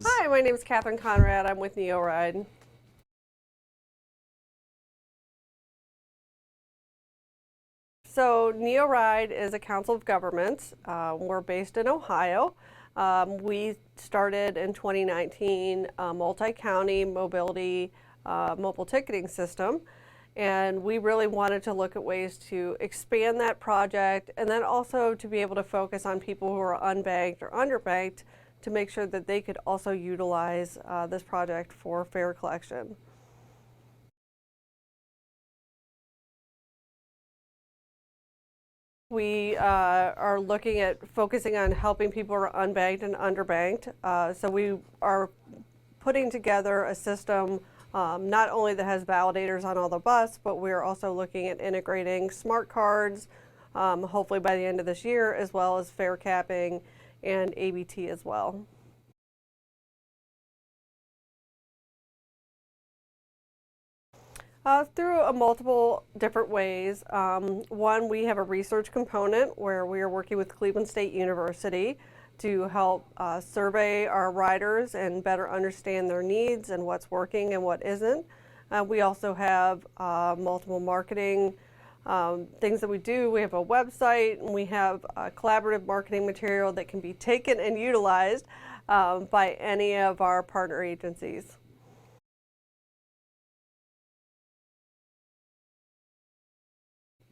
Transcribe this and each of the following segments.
Hi, my name is Katherine Conrad. I'm with NEORide. So NEORide is a council of governments. We're based in Ohio. We started in 2019 a multi-county mobility mobile ticketing system, and we really wanted to look at ways to expand that project and then also to be able to focus on people who are unbanked or underbanked to make sure that they could also utilize this project for fare collection. We are looking at focusing on helping people who are unbanked and underbanked. So we are putting together a system not only that has validators on all the bus, but we're also looking at integrating smart cards, hopefully by the end of this year, as well as fare capping and ABT as well. Through multiple different ways. One, we have a research component where we are working with Cleveland State University to help survey our riders and better understand their needs and what's working and what isn't. We also have multiple marketing things that we do. We have a website, and we have collaborative marketing material that can be taken and utilized by any of our partner agencies.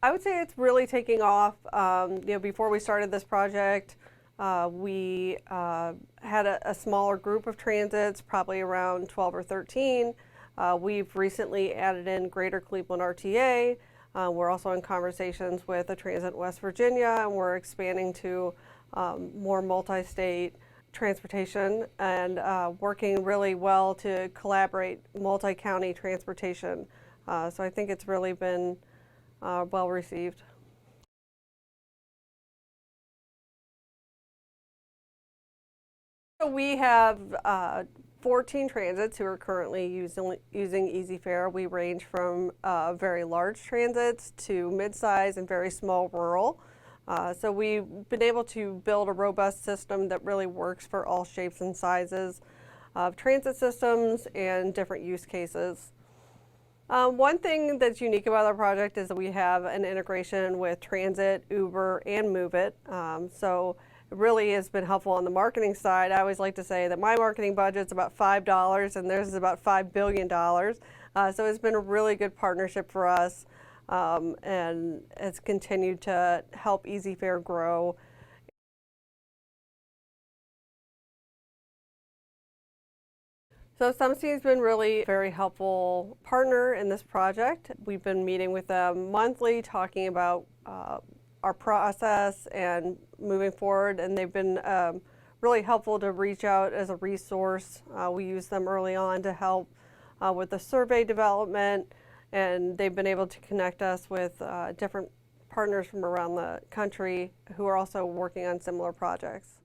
I would say it's really taking off. Before we started this project, we had a smaller group of transits, probably around 12 or 13. We've recently added in Greater Cleveland RTA. We're also in conversations with a transit in West Virginia, and we're expanding to more multi-state transportation and working really well to collaborate multi-county transportation. So I think it's really been well received. So we have 14 transits who are currently using EasyFare. We range from very large transits to mid-size and very small rural. So we've been able to build a robust system that really works for all shapes and sizes of transit systems and different use cases. One thing that's unique about our project is that we have an integration with Transit, Uber, and Move It. So it really has been helpful on the marketing side. I always like to say that my marketing budget's about $5 and theirs is about $5 billion. So it's been a really good partnership for us, and it's continued to help EasyFare grow. So SumSteam's been really a very helpful partner in this project. We've been meeting with them monthly, talking about our process and moving forward, and they've been really helpful to reach out as a resource. We used them early on to help with the survey development, and they've been able to connect us with different partners from around the country who are also working on similar projects.